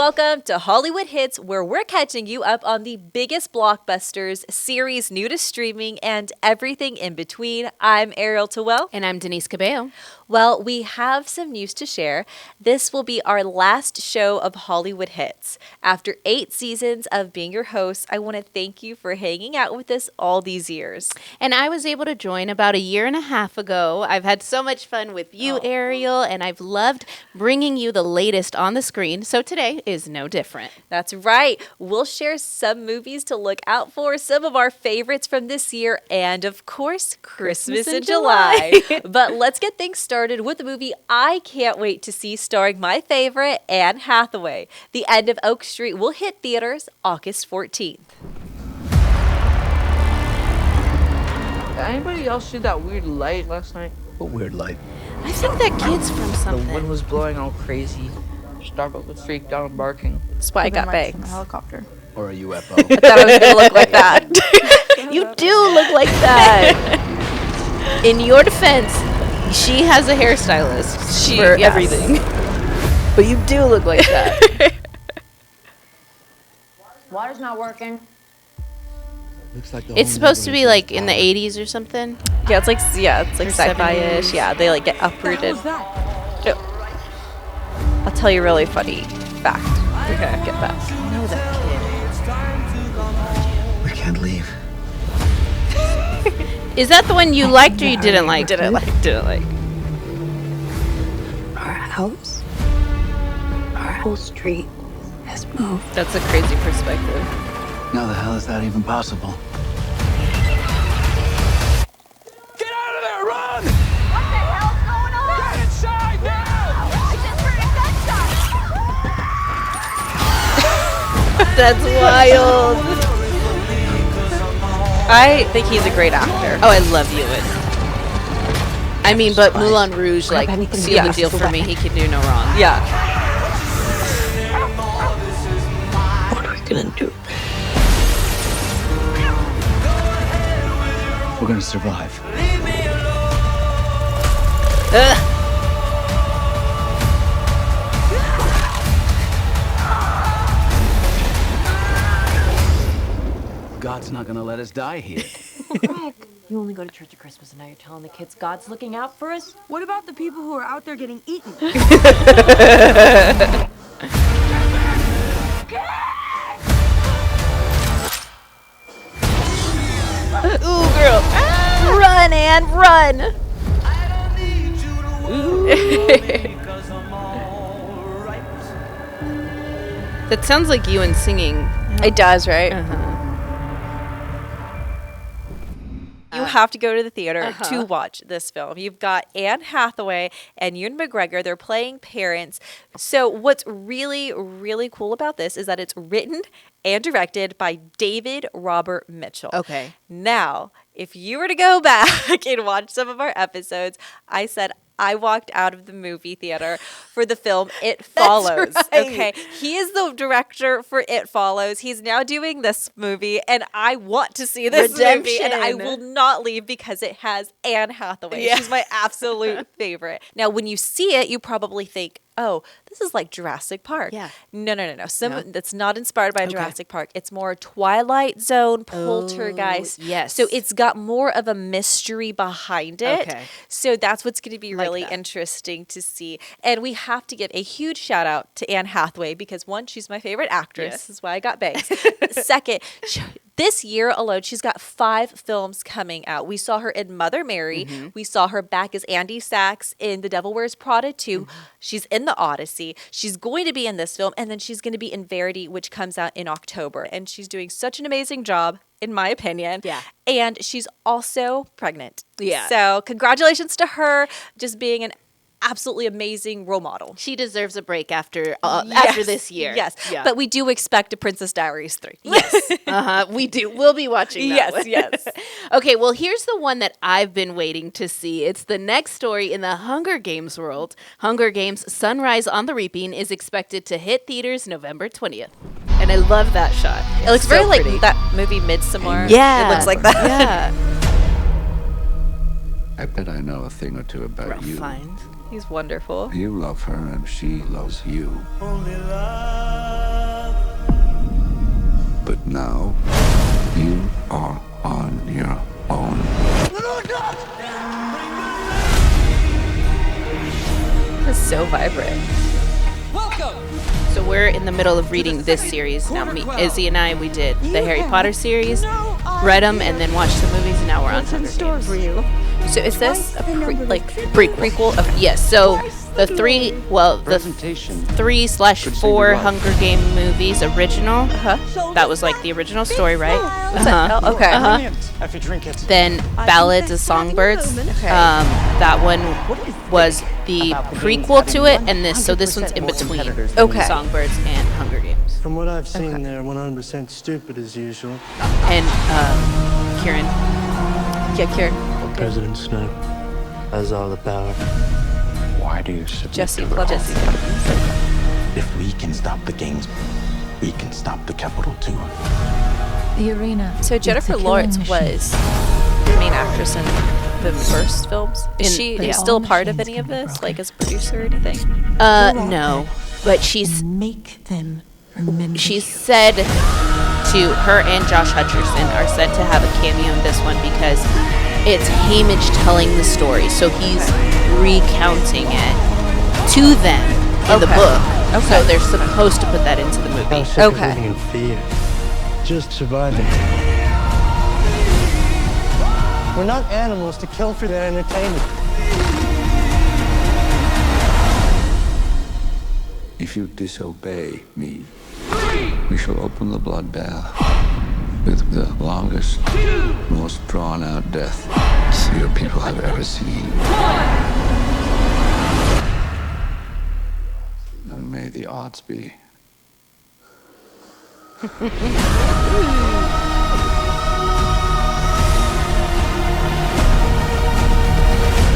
Welcome to Hollywood Hits, where we're catching you up on the biggest blockbusters, series new to streaming, and everything in between. I'm Ariel Towell. And I'm Denise Cabello. Well, we have some news to share. This will be our last show of Hollywood Hits. After 8 seasons of being your host, I want to thank you for hanging out with us all these years. And I was able to join about 1.5 years ago. I've had so much fun with you, Ariel, and I've loved bringing you the latest on the screen. So today is no different. That's right. We'll share some movies to look out for, some of our favorites from this year, and of course, Christmas in July. But let's get things started with the movie I can't wait to see, starring my favorite, Anne Hathaway. The End of Oak Street will hit theaters August 14th. Anybody else see that weird light last night? What weird light? I think that kid's from something. The wind was blowing all crazy. Starbuck was freaked out and barking. That's why I got bangs. From a helicopter. Or a UFO? I thought I was going to look like that. You do look like that. In your defense, she has a hairstylist for everything. But you do look like that. Water's not working. Looks like It's supposed to be like in the 80s or something. Yeah, it's like Or sci-fi-ish. 70s. Yeah, they like get uprooted. I'll tell you a really funny fact. Okay, get back. I know that We can't leave. kid. Is that the one you liked or you didn't like? Didn't like. Our house, our whole street has moved. That's a crazy perspective. How the hell is that even possible? Get out of there! Run! What the hell's going on? Get inside now! I just heard a gunshot. That's wild. I think he's a great actor. Oh, I love Ewan. I mean, but Moulin Rouge, like, sealed the deal for me. He could do no wrong. Yeah. What are we gonna do? We're gonna survive. God's not gonna let us die here. You only go to church at Christmas and now you're telling the kids God's looking out for us? What about the people who are out there getting eaten? Ooh, girl. Run, Anne, run. That sounds like Ewan singing. It does, right? Uh-huh. You have to go to the theater to watch this film. You've got Anne Hathaway and Ewan McGregor. They're playing parents. So what's really, really cool about this is that it's written and directed by David Robert Mitchell. Okay. Now, if you were to go back and watch some of our episodes, I said I walked out of the movie theater for the film It Follows. right. Okay. He is the director for It Follows. He's now doing this movie, and I want to see this movie, and I will not leave because it has Anne Hathaway. Yeah. She's my absolute favorite. Now, when you see it, you probably think, oh, this is like Jurassic Park. Yeah. No. That's not inspired by Jurassic Park. It's more Twilight Zone, Poltergeist. yes. So it's got more of a mystery behind it. Okay. So that's what's going to be really that. interesting to see. And we have to give a huge shout out to Anne Hathaway because one, she's my favorite actress. Yes. This is why I got bangs. Second, this year alone, she's got 5 films coming out. We saw her in Mother Mary. Mm-hmm. We saw her back as Andy Sachs in The Devil Wears Prada 2. Mm-hmm. She's in The Odyssey. She's going to be in this film, and then she's going to be in Verity, which comes out in October. And she's doing such an amazing job, in my opinion. Yeah. And she's also pregnant. Yeah. So congratulations to her, just being an absolutely amazing role model. She deserves a break after this year. Yes. Yeah. But we do expect a Princess Diaries 3. Yes. We do. We'll be watching that one. Yes. Okay, well, here's the one that I've been waiting to see. It's the next story in the Hunger Games world. Hunger Games Sunrise on the Reaping is expected to hit theaters November 20th. And I love that shot. It looks very pretty. like that movie Midsommar. Yeah. It looks like that. Yeah. I bet I know a thing or two about Ralph you. Fiennes. He's wonderful. You love her and she loves you. But now, you are on your own. This is so vibrant. So we're in the middle of reading this series. Now, Izzy and I, we did the Harry Potter series, read them, and then watched the movies, and now we're on Hunger Games. So is this a Prequel? Yes, so the three, well, the Presentation. 3/4 Hunger Game movies, original. That was like the original story, right? Oh, okay. If you drink it. Then Ballads of Songbirds. That one was the prequel to it, and this one's in between Okay. Songbirds and Hunger Games. From what I've seen, they're 100% stupid as usual. And Kieran. Yeah, Kieran. President Snow has all the power. Why do you submit Jesse to the Plemons. If we can stop the games, we can stop the capital too. The arena. So Jennifer Lawrence was the main actress in the first films. Is she still a part of any of this, like as a producer or anything? No, but she's Them remember. said to her and Josh Hutcherson are said to have a cameo in this one because it's Haymitch telling the story, so he's recounting it to them in the book. So they're supposed to put that into the I'm movie. sick of living in fear. Just surviving. We're not animals to kill for their entertainment. If you disobey me, we shall open the bloodbath with the longest, most drawn-out death your people have ever seen. And may the odds be.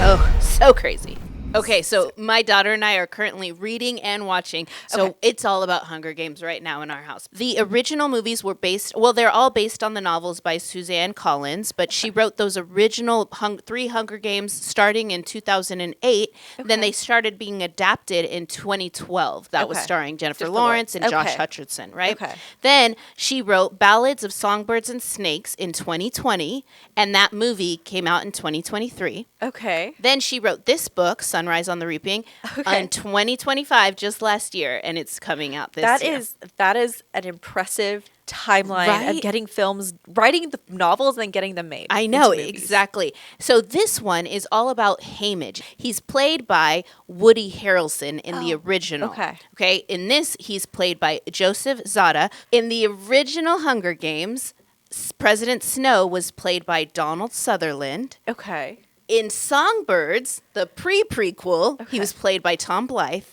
Oh, so crazy. Okay, so my daughter and I are currently reading and watching. So it's all about Hunger Games right now in our house. The original movies were they're all based on the novels by Suzanne Collins, but she wrote those original 3 Hunger Games starting in 2008. Then they started being adapted in 2012. That was starring Jennifer Lawrence and Josh Hutcherson, right? Okay. Then she wrote Ballads of Songbirds and Snakes in 2020, and that movie came out in 2023. Okay. Then she wrote this book, Sunrise on the Reaping, in 2025, just last year, and it's coming out this year. That is an impressive timeline of getting films, writing the novels and then getting them made. I know, into movies. exactly. So this one is all about Haymitch. He's played by Woody Harrelson in the original. Okay. In this, he's played by Joseph Zada. In the original Hunger Games, President Snow was played by Donald Sutherland. Okay. In Songbirds, the prequel, he was played by Tom Blythe.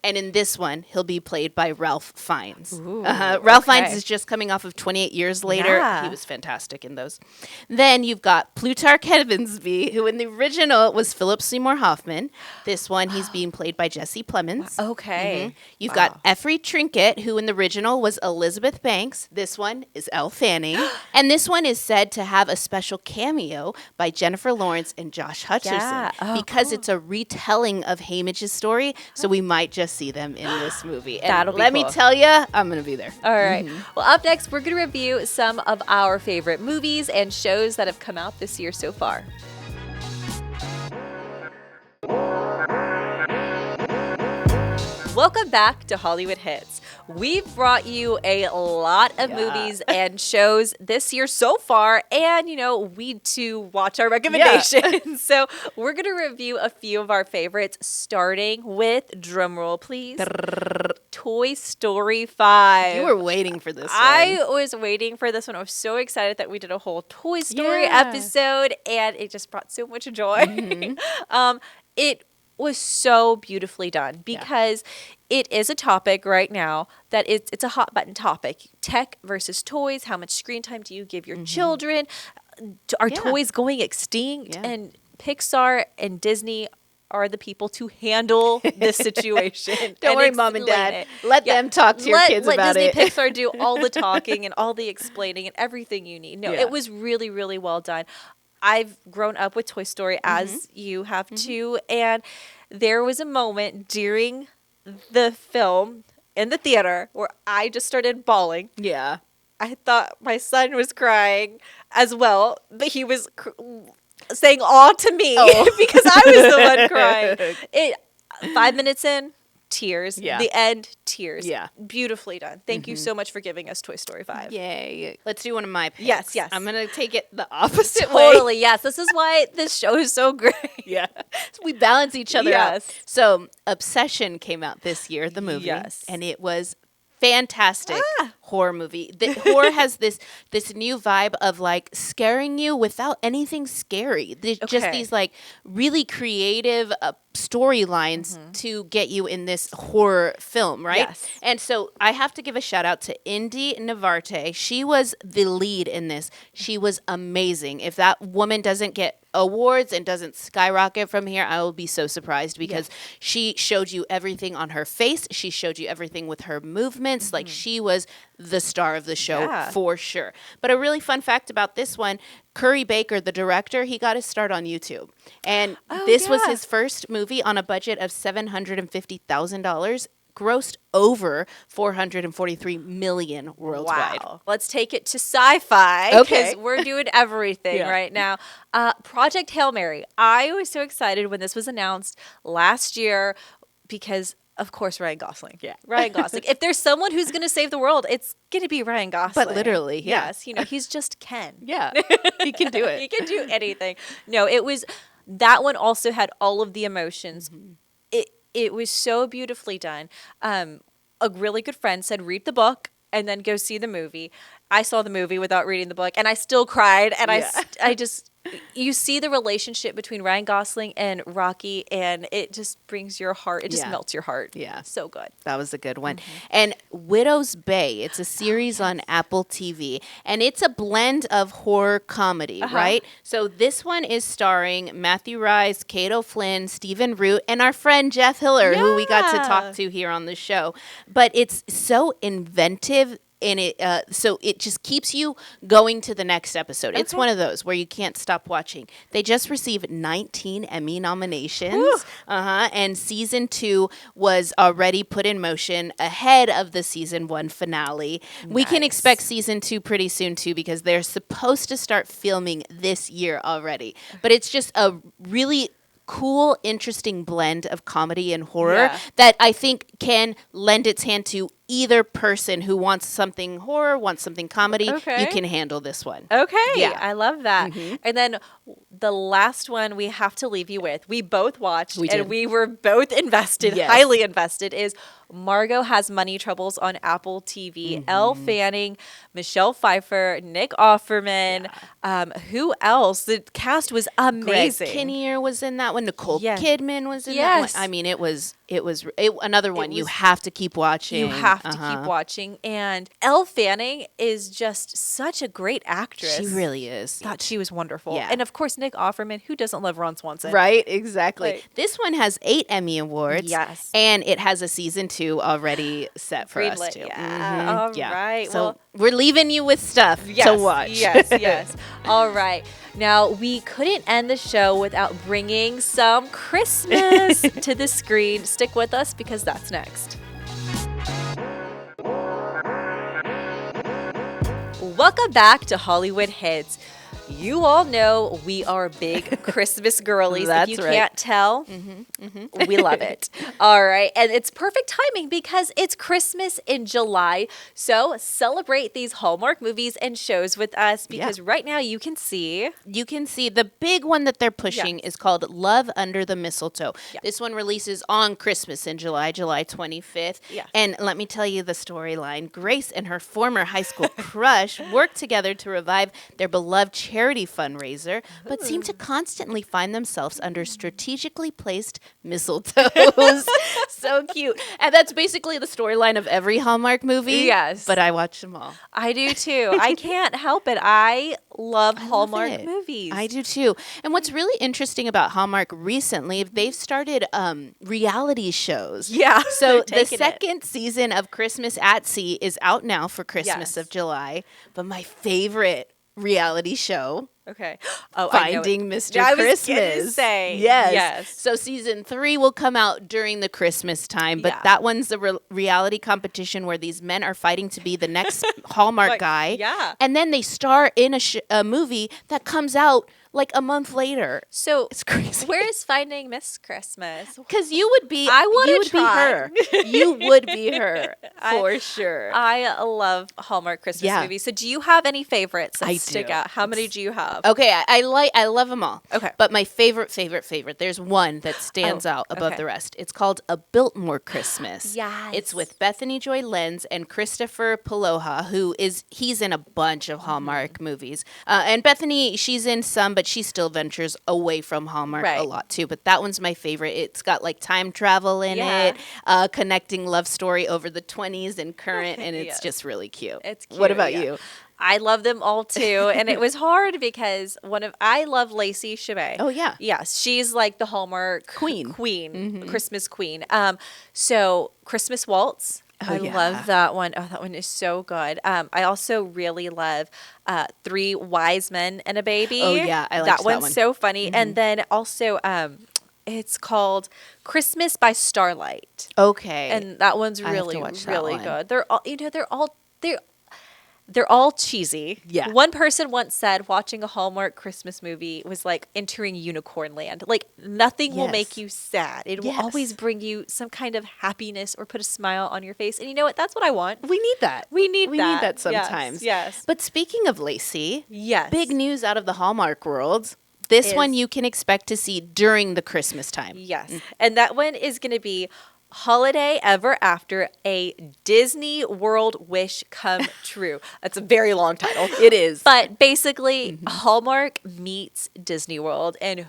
And in this one, he'll be played by Ralph Fiennes. Ralph Fiennes is just coming off of 28 Years Later. Yeah. He was fantastic in those. Then you've got Plutarch Heavensbee, who in the original was Philip Seymour Hoffman. This one, he's being played by Jesse Plemons. Okay. You've got Effie Trinket, who in the original was Elizabeth Banks. This one is Elle Fanning. And this one is said to have a special cameo by Jennifer Lawrence and Josh Hutcherson because it's a retelling of Haymitch's story. So we might just see them in this movie. And That'll be let me cool. tell you, I'm going to be there. All right. Well, up next, we're going to review some of our favorite movies and shows that have come out this year so far. Welcome back to Hollywood Hits. We've brought you a lot of movies and shows this year so far, and we too watch our recommendations. So we're going to review a few of our favorites, starting with, drumroll please, Toy Story 5. You were waiting for this one. I was waiting for this one. I was so excited that we did a whole Toy Story episode, and it just brought so much joy. It was so beautifully done because it is a topic right now that it's a hot button topic. Tech versus toys. How much screen time do you give your children? Are toys going extinct? And Pixar and Disney are the people to handle this situation. Don't worry, Mom and Dad. Let them talk to your kids about Disney it. Pixar do all the talking and all the explaining and everything you need. No, it was really, really well done. I've grown up with Toy Story as you have too, and there was a moment during the film in the theater where I just started bawling. Yeah. I thought my son was crying as well, but he was saying "aw" to me because I was the one crying. 5 minutes in, tears. Yeah. The end, tears. Yeah. Beautifully done. Thank you so much for giving us Toy Story 5. Yay. Let's do one of my picks. Yes. I'm going to take it the opposite way. Totally, yes. This is why this show is so great. Yeah. So we balance each other out. Yes. So Obsession came out this year, the movie. Yes. And it was fantastic horror movie. The horror has this new vibe of like scaring you without anything scary. Just these like really creative storylines to get you in this horror film, right? Yes. And so I have to give a shout out to Indy Navarte. She was the lead in this. She was amazing. If that woman doesn't get awards and doesn't skyrocket from here, I will be so surprised because she showed you everything on her face. She showed you everything with her movements. Like she was the star of the show for sure. But a really fun fact about this one, Curry Baker, the director, he got his start on YouTube. And this was his first movie on a budget of $750,000. Grossed over $443 million worldwide. Wow. Let's take it to sci-fi because we're doing everything right now. Project Hail Mary. I was so excited when this was announced last year because, of course, Ryan Gosling. Yeah. Ryan Gosling. If there's someone who's going to save the world, it's going to be Ryan Gosling. But literally, Yes. You know, he's just Ken. Yeah. He can do it. He can do anything. No, that one also had all of the emotions. It was so beautifully done. A really good friend said, read the book and then go see the movie. I saw the movie without reading the book and I still cried. And I just, you see the relationship between Ryan Gosling and Rocky and it just brings your heart. It just melts your heart. Yeah. So good. That was a good one. And Widow's Bay, it's a series on Apple TV. And it's a blend of horror comedy, right? So this one is starring Matthew Rice, Kate O'Flynn, Stephen Root, and our friend Jeff Hiller, who we got to talk to here on the show. But it's so inventive. And so it just keeps you going to the next episode. It's one of those where you can't stop watching. They just received 19 Emmy nominations. And season 2 was already put in motion ahead of the season 1 finale. We can expect season 2 pretty soon too because they're supposed to start filming this year already. But it's just a really cool, interesting blend of comedy and horror that I think can lend its hand to either person who wants something horror, wants something comedy. You can handle this one. Okay. I love that. And then the last one we have to leave you with, we both watched and we were both invested, highly invested, is Margo Has Money Troubles on Apple TV. Elle Fanning, Michelle Pfeiffer, Nick Offerman. Who else? The cast was amazing. Greg Kinnear was in that one. Nicole Kidman was in that one. I mean, it was another one you have to keep watching. You have to keep watching. And Elle Fanning is just such a great actress. She really is. Thought she was wonderful. Yeah. And of course, Nick Offerman, who doesn't love Ron Swanson? Right, exactly. This one has 8 Emmy Awards. Yes. And it has a season 2 already set for us too. Yeah. All right. So we're leaving you with stuff to watch. Yes. All right. Now, we couldn't end the show without bringing some Christmas to the screen. Stick with us because that's next. Welcome back to Hollywood Hits. You all know we are big Christmas girlies. That's if you right. can't tell, we love it. All right. And it's perfect timing because it's Christmas in July. So celebrate these Hallmark movies and shows with us because right now you can see the big one that they're pushing is called Love Under the Mistletoe. This one releases on Christmas in July 25th. And let me tell you the storyline. Grace and her former high school crush work together to revive their beloved charity fundraiser, but seem to constantly find themselves under strategically placed mistletoes. So cute. And that's basically the storyline of every Hallmark movie. Yes. But I watch them all. I do too. I can't help it. I love Hallmark movies. I do too. And what's really interesting about Hallmark recently, they've started reality shows. Yeah. So the second season of Christmas at Sea is out now for Christmas of July. But my favorite reality show Okay. Oh, I know it. Finding Mr. I was Christmas. gonna say, yes. yes. So season 3 will come out during the Christmas time, but Yeah. that one's the reality competition where these men are fighting to be the next Hallmark guy. Yeah. And then they star in a movie that comes out like a month later. So It's crazy. where is Finding Miss Christmas? Because you would be, I wanna you would try. be her. You would be her for sure. I love Hallmark Christmas Yeah. movies. So do you have any favorites that I stick do. out? How many do you have? Okay, I love them all. Okay. But my favorite, there's one that stands out above okay. the rest. It's called A Biltmore Christmas. Yes. It's with Bethany Joy Lenz and Christopher Paloha, he's in a bunch of Hallmark movies. And Bethany, she's in some, but she still ventures away from Hallmark a Right. lot too. But that one's my favorite. It's got like time travel in Yeah. it, connecting love story over the 20s and current, and it's Yes. just really cute. It's cute. What about yeah. you? I love them all too, and it was hard because I love Lacey Chabet. Oh, yeah. Yes, she's like the Hallmark Queen. Christmas queen. So Christmas Waltz. I yeah. love that one. Oh, that one is so good. I also really love Three Wise Men and a Baby. Oh, yeah, I liked that that one's one. so funny. And then also, it's called Christmas by Starlight. Okay. And that one's I have to really, watch that really one. good. They're all, they're all cheesy. Yeah. One person once said watching a Hallmark Christmas movie was like entering unicorn land. Like nothing will Yes. make you sad. It will Yes. always bring you some kind of happiness or put a smile on your face. And you know what? That's what I want. We need that. We need that. that sometimes. Yes. But speaking of Lacey, Yes. big news out of the Hallmark world. This one Is- you can expect to see during the Christmas time. Yes. And that one is going to be Holiday Ever After, a Disney World Wish Come True. That's a very long title. It is. But basically, Hallmark meets Disney World. And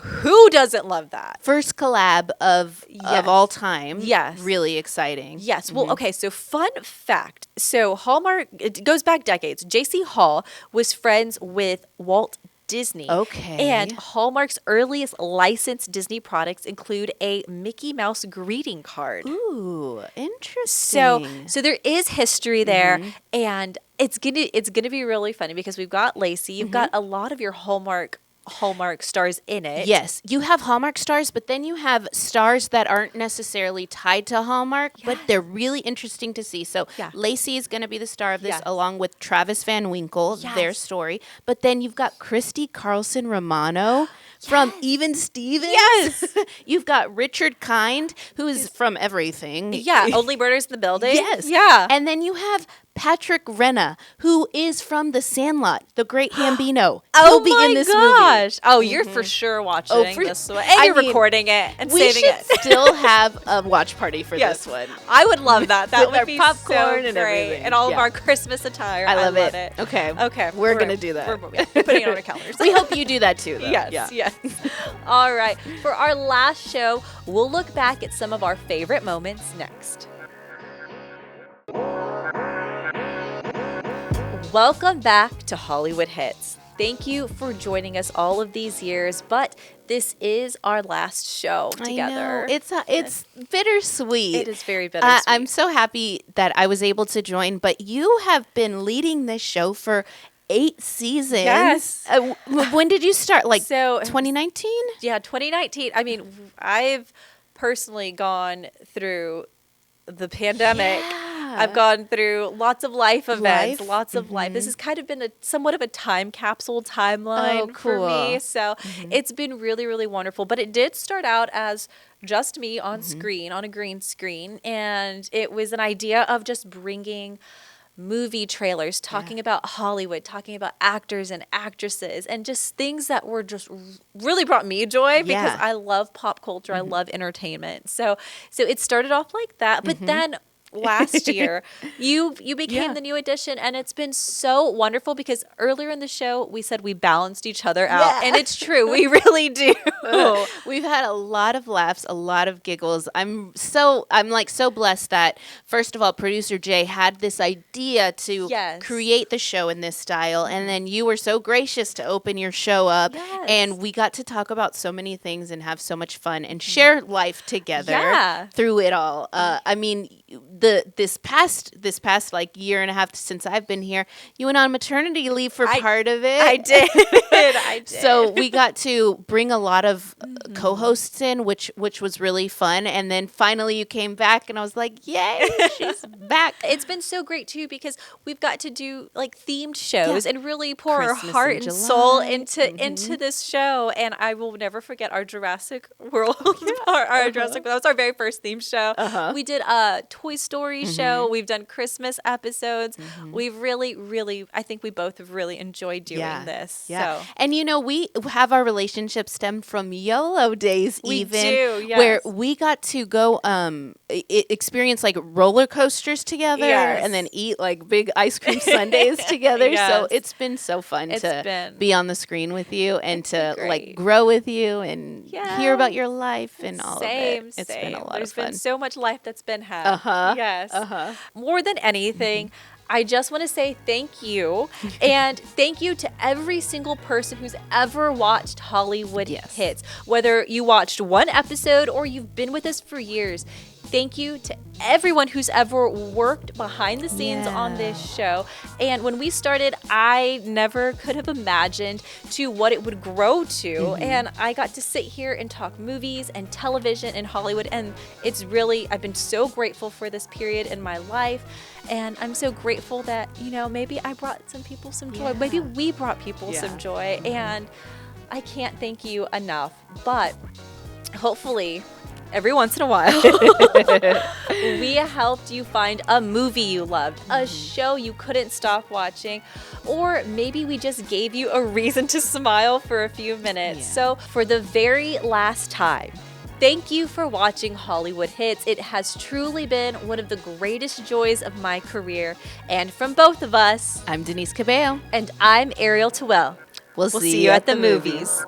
who doesn't love that? First collab of all time. Yes. Really exciting. Yes. Well, okay. So, fun fact. So, Hallmark, it goes back decades. J.C. Hall was friends with Walt Disney. Okay. And Hallmark's earliest licensed Disney products include a Mickey Mouse greeting card. Ooh, interesting. So there is history there, and it's gonna be really funny because we've got Lacey, you've got a lot of your Hallmark stars in it. Yes, you have Hallmark stars, but then you have stars that aren't necessarily tied to Hallmark, but they're really interesting to see. So Yeah. Lacey is going to be the star of this, Yes. along with Travis Van Winkle, their Yes. story. But then you've got Christy Carlson Romano from Even Stevens. Yes. You've got Richard Kind, who is from everything. Yeah, Only Murders in the Building. Yes. Yeah. And then you have Patrick Renna, who is from The Sandlot, the great Gambino. He'll be in this movie. Oh, you're for sure watching for- this one. And I you're mean, recording it and We saving should it. still have a watch party for Yes. this one. I would love that. That With would our be popcorn so and great. everything. And all of Yeah. our Christmas attire. I love it. it. Okay. Okay. We're going to do that. We're putting it on our calendars. We hope you do that too, though. Yes, Yeah. yes. All right. For our last show, we'll look back at some of our favorite moments next. Welcome back to Hollywood Hits. Thank you for joining us all of these years, but this is our last show together. I know. It's bittersweet. It is very bittersweet. I'm so happy that I was able to join, but you have been leading this show for 8 seasons. Yes. When did you start? Like So- 2019? Yeah, 2019. I mean, I've personally gone through the pandemic. Yeah. I've gone through lots of life events, Life? lots of life. This has kind of been somewhat of a time capsule timeline Oh, for me. cool. So it's been really, really wonderful. But it did start out as just me on screen, on a green screen. And it was an idea of just bringing movie trailers, talking about Hollywood, talking about actors and actresses, and just things that were just really brought me joy because Yeah. I love pop culture. I love entertainment. So it started off like that, but then last year you became the new addition, and it's been so wonderful because earlier in the show we said we balanced each other out, and it's true, we really do. We've had a lot of laughs, a lot of giggles. I'm like so blessed that first of all, producer Jay had this idea to Yes. create the show in this style, and then you were so gracious to open your show up, Yes. and we got to talk about so many things and have so much fun and share life together Yeah. through it all. I mean, this past like year and a half since I've been here, you went on maternity leave for part of it. I did. I did. So we got to bring a lot of co-hosts in, which was really fun. And then finally you came back, and I was like, yay, she's back. It's been so great too, because we've got to do like themed shows and really pour Christmas our heart in and July. soul into this show. And I will never forget our Jurassic World. Our Jurassic, that was our very first theme show. We did a Toy Story show. We've done Christmas episodes. We've really, I think we both have really enjoyed doing this. Yeah. So. And we have our relationship stemmed from YOLO days, We even do, yes. where we got to go experience like roller coasters together and then eat like big ice cream sundaes together. Yes. So it's been so fun to be on the screen with you and to like great. grow with you and hear about your life and all of Same. it. It's been a lot There's of fun. been so much life that's been had. Yes. More than anything, I just want to say thank you. And thank you to every single person who's ever watched Hollywood Hits. Whether you watched one episode or you've been with us for years. Thank you to everyone who's ever worked behind the scenes on this show. And when we started, I never could have imagined to what it would grow to. And I got to sit here and talk movies and television and Hollywood. And it's really, I've been so grateful for this period in my life. And I'm so grateful that, maybe I brought some people some joy. Maybe we brought people some joy. And I can't thank you enough. But hopefully, every once in a while, we helped you find a movie you loved, a show you couldn't stop watching, or maybe we just gave you a reason to smile for a few minutes. So for the very last time, thank you for watching Hollywood Hits. It has truly been one of the greatest joys of my career. And from both of us, I'm Denise Cabello. and I'm Ariel Tewell. We'll see you at the movies.